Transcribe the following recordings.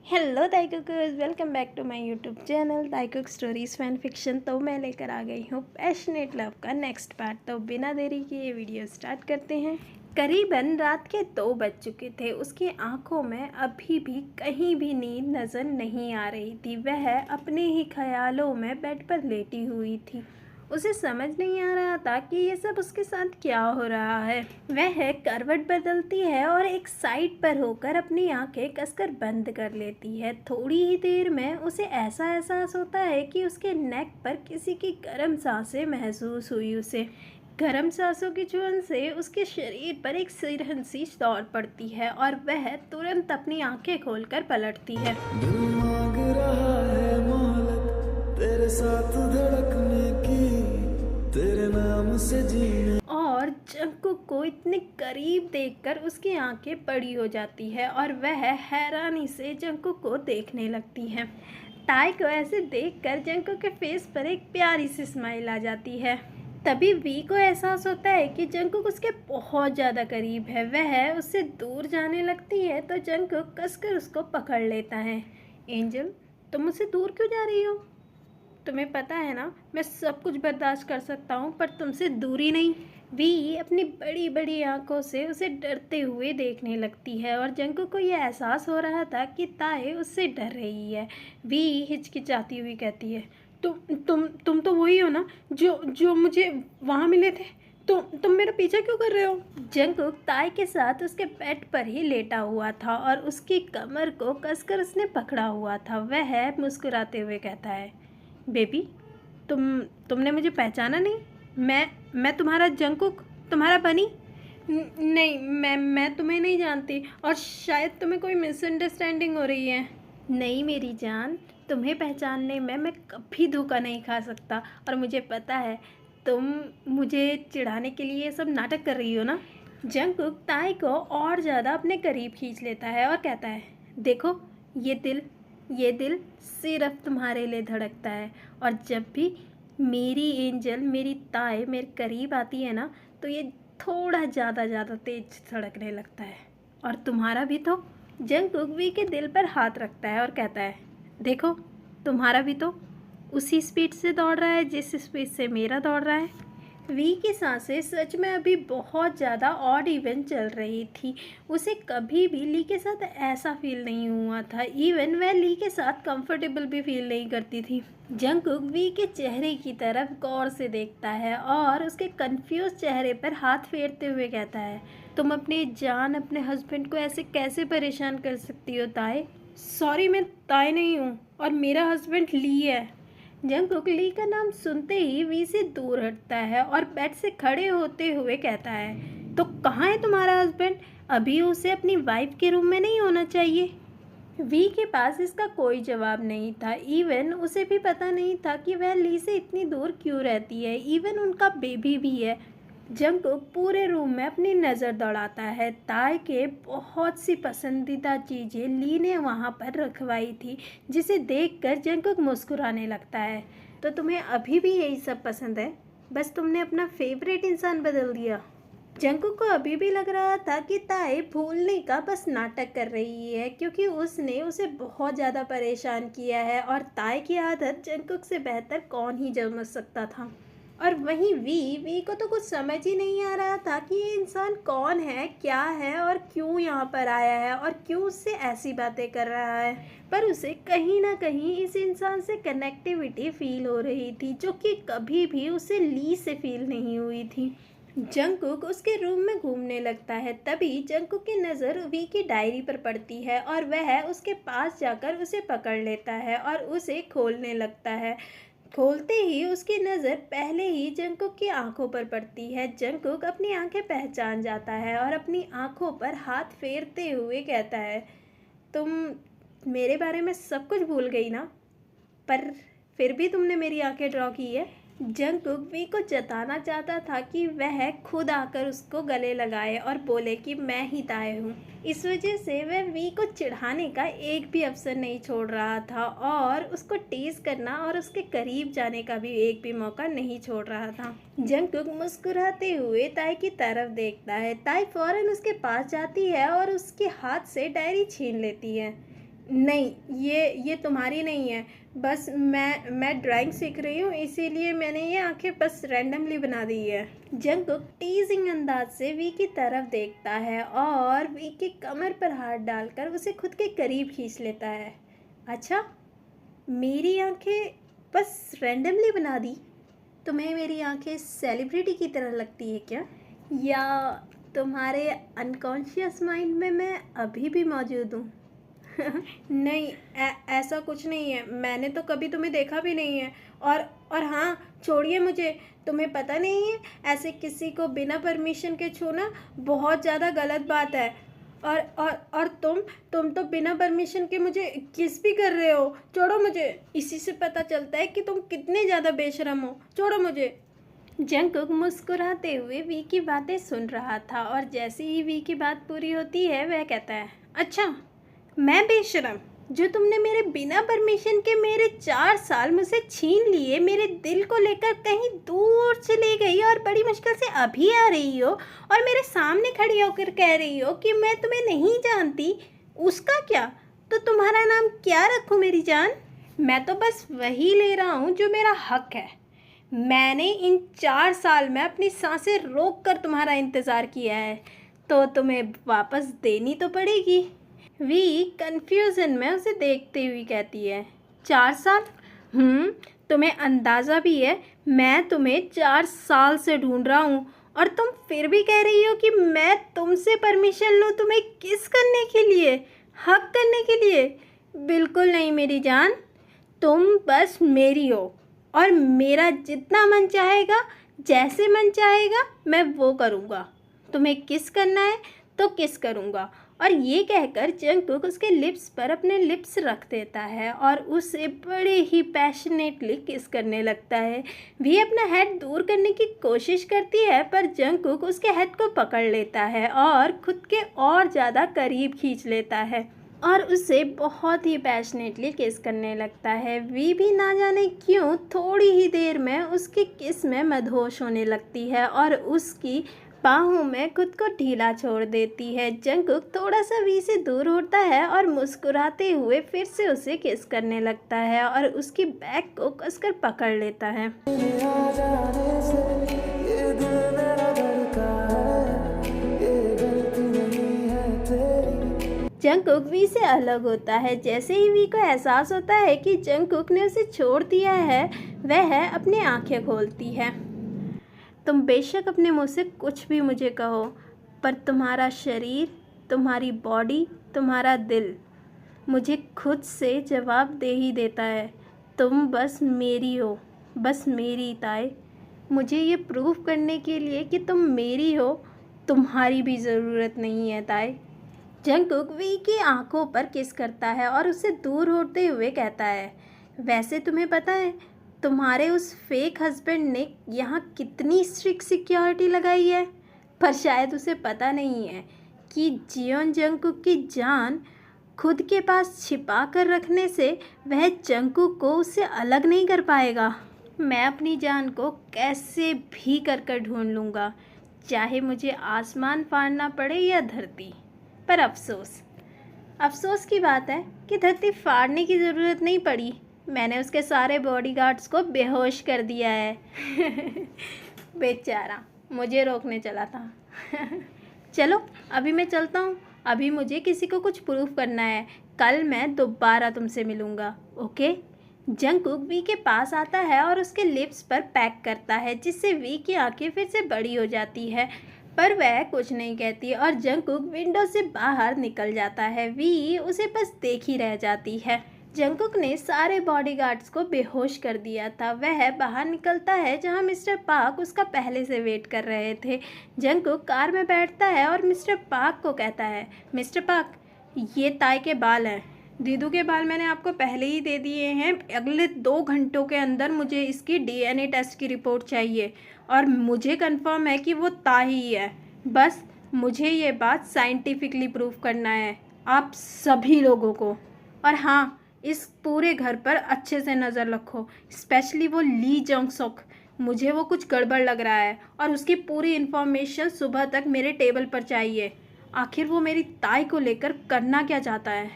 Hello Taekookers, welcome back to my YouTube channel Taekook stories fan fiction. तो मैं लेकर आ गई हूँ पैशनेट लव का नेक्स्ट पार्ट। तो बिना देरी के ये वीडियो स्टार्ट करते हैं। करीबन रात के 2 बज चुके थे। उसकी आंखों में अभी भी कहीं भी नींद नज़र नहीं आ रही थी। वह अपने ही ख्यालों में बेड पर लेटी हुई थी। उसे समझ नहीं आ रहा था कि ये सब उसके साथ क्या हो रहा है। वह करवट बदलती है और एक साइड पर होकर अपनी आंखें कसकर बंद कर लेती है। थोड़ी ही देर में उसे ऐसा एहसास होता है कि उसके नेक पर किसी की गर्म सांसें महसूस हुई। उसे गर्म सांसों की चुभन से उसके शरीर पर एक सिरहन सी दौड़ पड़ती है और वह तुरंत अपनी आंखें खोलकर पलटती है। दिल मांग रहा है मोहलत तेरे साथ धड़कने की, तेरे नाम से जीने। और जंकुक को इतने करीब देखकर उसकी आंखें बड़ी हो जाती है और वह हैरानी से जंकुक को देखने लगती है। ताई को ऐसे देखकर जंकुक के फेस पर एक प्यारी सी स्माइल आ जाती है। तभी वी को एहसास होता है कि जंकुक उसके बहुत ज़्यादा करीब है। वह उससे दूर जाने लगती है तो जंकुक कसकर उसको पकड़ लेता है। एंजल, तुम मुझसे दूर क्यों जा रही हो? तुम्हें पता है ना, मैं सब कुछ बर्दाश्त कर सकता हूँ पर तुमसे दूरी नहीं। वी अपनी बड़ी बड़ी आंखों से उसे डरते हुए देखने लगती है और जंकुक को यह एहसास हो रहा था कि ताए उससे डर रही है। वी हिचकिचाती हुई कहती है, तुम तो वही हो ना जो जो मुझे वहाँ मिले थे। तुम मेरा पीछा क्यों कर रहे हो? जंकुक ताई के साथ उसके बेड पर ही लेटा हुआ था और उसकी कमर को कसकर उसने पकड़ा हुआ था। वह मुस्कुराते हुए कहता है, बेबी, तुमने मुझे पहचाना नहीं? मैं तुम्हारा जंकुक, तुम्हारा बनी। नहीं, मैं तुम्हें नहीं जानती और शायद तुम्हें कोई मिसअंडरस्टैंडिंग हो रही है। नहीं मेरी जान, तुम्हें पहचानने में मैं कभी धोखा नहीं खा सकता और मुझे पता है तुम मुझे चिढ़ाने के लिए सब नाटक कर रही हो ना। जंकुक ताई को और ज़्यादा अपने करीब खींच लेता है और कहता है, देखो, ये दिल सिर्फ तुम्हारे लिए धड़कता है और जब भी मेरी एंजल, मेरी ताई मेरे करीब आती है ना तो ये थोड़ा ज़्यादा तेज धड़कने लगता है। और तुम्हारा भी तो। जंकुक वी के दिल पर हाथ रखता है और कहता है, देखो, तुम्हारा भी तो उसी स्पीड से दौड़ रहा है जिस स्पीड से मेरा दौड़ रहा है। वी की सांसें सच में अभी बहुत ज़्यादा ऑड इवन चल रही थी। उसे कभी भी ली के साथ ऐसा फील नहीं हुआ था। इवन वह ली के साथ कंफर्टेबल भी फील नहीं करती थी। जंकुक वी के चेहरे की तरफ गौर से देखता है और उसके कंफ्यूज चेहरे पर हाथ फेरते हुए कहता है, तुम अपनी जान, अपने हस्बैंड को ऐसे कैसे परेशान कर सकती हो ताई? सॉरी, मैं ताई नहीं हूँ और मेरा हस्बैंड ली है। जंकुक ली का नाम सुनते ही वी से दूर हटता है और बेड से खड़े होते हुए कहता है, तो कहाँ है तुम्हारा हस्बैंड? अभी उसे अपनी वाइफ के रूम में नहीं होना चाहिए। वी के पास इसका कोई जवाब नहीं था। इवन उसे भी पता नहीं था कि वह ली से इतनी दूर क्यों रहती है। इवन उनका बेबी भी है। जंकुक पूरे रूम में अपनी नज़र दौड़ाता है। ताई के बहुत सी पसंदीदा चीज़ें ली ने वहाँ पर रखवाई थी, जिसे देखकर जंकुक मुस्कुराने लगता है। तो तुम्हें अभी भी यही सब पसंद है? बस तुमने अपना फेवरेट इंसान बदल दिया। जंकुक को अभी भी लग रहा था कि ताई भूलने का बस नाटक कर रही है, क्योंकि उसने उसे बहुत ज़्यादा परेशान किया है और ताई की आदत जंकुक से बेहतर कौन ही समझ सकता था। और वहीं वी को तो कुछ समझ ही नहीं आ रहा था कि ये इंसान कौन है, क्या है और क्यों यहाँ पर आया है और क्यों उससे ऐसी बातें कर रहा है। पर उसे कहीं ना कहीं इस इंसान से कनेक्टिविटी फील हो रही थी, जो कि कभी भी उसे ली से फील नहीं हुई थी। जंकुक उसके रूम में घूमने लगता है। तभी जंकुक की नज़र वी की डायरी पर पड़ती है और वह उसके पास जाकर उसे पकड़ लेता है और उसे खोलने लगता है। खोलते ही उसकी नज़र पहले ही जंकुक की आंखों पर पड़ती है। जंकुक अपनी आंखें पहचान जाता है और अपनी आंखों पर हाथ फेरते हुए कहता है, तुम मेरे बारे में सब कुछ भूल गई ना? पर फिर भी तुमने मेरी आंखें ड्रॉ की है। जंकुक वी को जताना चाहता था कि वह खुद आकर उसको गले लगाए और बोले कि मैं ही ताए हूँ। इस वजह से वह वी को चिढ़ाने का एक भी अवसर नहीं छोड़ रहा था और उसको टीज करना और उसके करीब जाने का भी एक भी मौका नहीं छोड़ रहा था। जंकुक मुस्कुराते हुए ताई की तरफ देखता है। ताई फौरन उसके पास जाती है और उसके हाथ से डायरी छीन लेती है। नहीं, ये तुम्हारी नहीं है। बस मैं ड्राइंग सीख रही हूँ, इसीलिए मैंने ये आंखें बस रैंडमली बना दी है। जंगकुक टीजिंग अंदाज से वी की तरफ देखता है और वी की कमर पर हाथ डालकर उसे खुद के करीब खींच लेता है। अच्छा, मेरी आंखें बस रैंडमली बना दी? तुम्हें मेरी आंखें सेलिब्रिटी की तरह लगती है क्या? या तुम्हारे अनकॉन्शियस माइंड में मैं अभी भी मौजूद हूँ? नहीं, ऐसा कुछ नहीं है। मैंने तो कभी तुम्हें देखा भी नहीं है। और हाँ, छोड़िए मुझे। तुम्हें पता नहीं है, ऐसे किसी को बिना परमिशन के छूना बहुत ज़्यादा गलत बात है। और तुम तो बिना परमिशन के मुझे किस भी कर रहे हो। छोड़ो मुझे। इसी से पता चलता है कि तुम कितने ज़्यादा बेशरम हो। छोड़ो मुझे। जंगकुक मुस्कुराते हुए वी की बातें सुन रहा था और जैसे ही वी की बात पूरी होती है वह कहता है, अच्छा, मैं बेशरम? जो तुमने मेरे बिना परमिशन के मेरे 4 साल मुझसे छीन लिए, मेरे दिल को लेकर कहीं दूर चली गई और बड़ी मुश्किल से अभी आ रही हो और मेरे सामने खड़ी होकर कह रही हो कि मैं तुम्हें नहीं जानती, उसका क्या? तो तुम्हारा नाम क्या रखूं मेरी जान? मैं तो बस वही ले रहा हूँ जो मेरा हक है। मैंने इन 4 साल में अपनी सांसें रोक कर तुम्हारा इंतज़ार किया है, तो तुम्हें वापस देनी तो पड़ेगी। वी कंफ्यूजन में उसे देखते हुए कहती है, 4 साल? तुम्हें अंदाज़ा भी है मैं तुम्हें 4 साल से ढूंढ रहा हूँ और तुम फिर भी कह रही हो कि मैं तुमसे परमिशन लूँ तुम्हें किस करने के लिए, हक करने के लिए? बिल्कुल नहीं मेरी जान, तुम बस मेरी हो और मेरा जितना मन चाहेगा, जैसे मन चाहेगा मैं वो करूँगा। तुम्हें किस करना है तो किस करूँगा। और ये कहकर जंगकुक उसके लिप्स पर अपने लिप्स रख देता है और उसे बड़े ही पैशनेटली किस करने लगता है। वी अपना हेड दूर करने की कोशिश करती है पर जंगकुक उसके हेड को पकड़ लेता है और खुद के और ज़्यादा करीब खींच लेता है और उसे बहुत ही पैशनेटली किस करने लगता है। वी भी ना जाने क्यों थोड़ी ही देर में उसकी किस में मदहोश होने लगती है और उसकी बाहों में खुद को ढीला छोड़ देती है। जंगकुक थोड़ा सा वी से दूर होता है और मुस्कुराते हुए फिर से उसे किस करने लगता है और उसकी बैक को कसकर पकड़ लेता है। आ जाने से ये दिल मेरा धड़का है, ये गलती नहीं है तेरी। जंगकुक वी से अलग होता है। जैसे ही वी को एहसास होता है कि जंगकुक ने उसे छोड़ दिया है, वह अपनी आंखें खोलती है। तुम बेशक अपने मुँह से कुछ भी मुझे कहो, पर तुम्हारा शरीर, तुम्हारी बॉडी, तुम्हारा दिल मुझे खुद से जवाब दे ही देता है। तुम बस मेरी हो, बस मेरी ताई। मुझे ये प्रूव करने के लिए कि तुम मेरी हो, तुम्हारी भी ज़रूरत नहीं है ताई। जंगकुक वी की आंखों पर किस करता है और उससे दूर होते हुए कहता है, वैसे तुम्हें पता है तुम्हारे उस फेक हस्बैंड ने यहाँ कितनी स्ट्रिक्ट सिक्योरिटी लगाई है? पर शायद उसे पता नहीं है कि जियोन जंगकुक की जान खुद के पास छिपा कर रखने से वह जंगकुक को उससे अलग नहीं कर पाएगा। मैं अपनी जान को कैसे भी कर ढूंढ लूँगा, चाहे मुझे आसमान फाड़ना पड़े या धरती। पर अफसोस की बात है कि धरती फाड़ने की ज़रूरत नहीं पड़ी। मैंने उसके सारे बॉडीगार्ड्स को बेहोश कर दिया है। बेचारा, मुझे रोकने चला था। चलो अभी मैं चलता हूँ, अभी मुझे किसी को कुछ प्रूफ करना है। कल मैं दोबारा तुमसे मिलूँगा, ओके? जंगकुक वी के पास आता है और उसके लिप्स पर पैक करता है, जिससे वी की आंखें फिर से बड़ी हो जाती है, पर वह कुछ नहीं कहती और जंगकुक विंडो से बाहर निकल जाता है। वी उसे बस देख ही रह जाती है। जंगकुक ने सारे बॉडीगार्ड्स को बेहोश कर दिया था। वह बाहर निकलता है जहां मिस्टर पार्क उसका पहले से वेट कर रहे थे। जंगकुक कार में बैठता है और मिस्टर पार्क को कहता है, मिस्टर पार्क, ये ताई के बाल हैं। दीदू के बाल मैंने आपको पहले ही दे दिए हैं। अगले 2 घंटों के अंदर मुझे इसकी DNA टेस्ट की रिपोर्ट चाहिए और मुझे कंफर्म है कि वो ताई ही है। बस मुझे ये बात साइंटिफिकली प्रूफ करना है आप सभी लोगों को। और हाँ, इस पूरे घर पर अच्छे से नज़र रखो, स्पेशली वो ली जंग सुक। मुझे वो कुछ गड़बड़ लग रहा है और उसकी पूरी इन्फॉर्मेशन सुबह तक मेरे टेबल पर चाहिए। आखिर वो मेरी ताई को लेकर करना क्या चाहता है?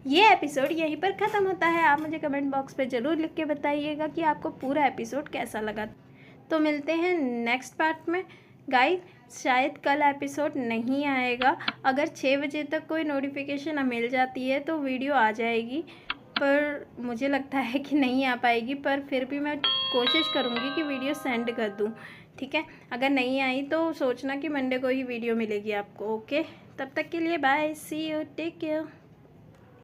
ये एपिसोड यहीं पर ख़त्म होता है। आप मुझे कमेंट बॉक्स पे ज़रूर लिख के बताइएगा कि आपको पूरा एपिसोड कैसा लगा। तो मिलते हैं नेक्स्ट पार्ट में। गाइस शायद कल एपिसोड नहीं आएगा, अगर 6 बजे तक कोई नोटिफिकेशन मिल जाती है तो वीडियो आ जाएगी, पर मुझे लगता है कि नहीं आ पाएगी, पर फिर भी मैं कोशिश करूँगी कि वीडियो सेंड कर दूँ। ठीक है, अगर नहीं आई तो सोचना कि मंडे को ही वीडियो मिलेगी आपको। ओके, तब तक के लिए bye, see you, take care.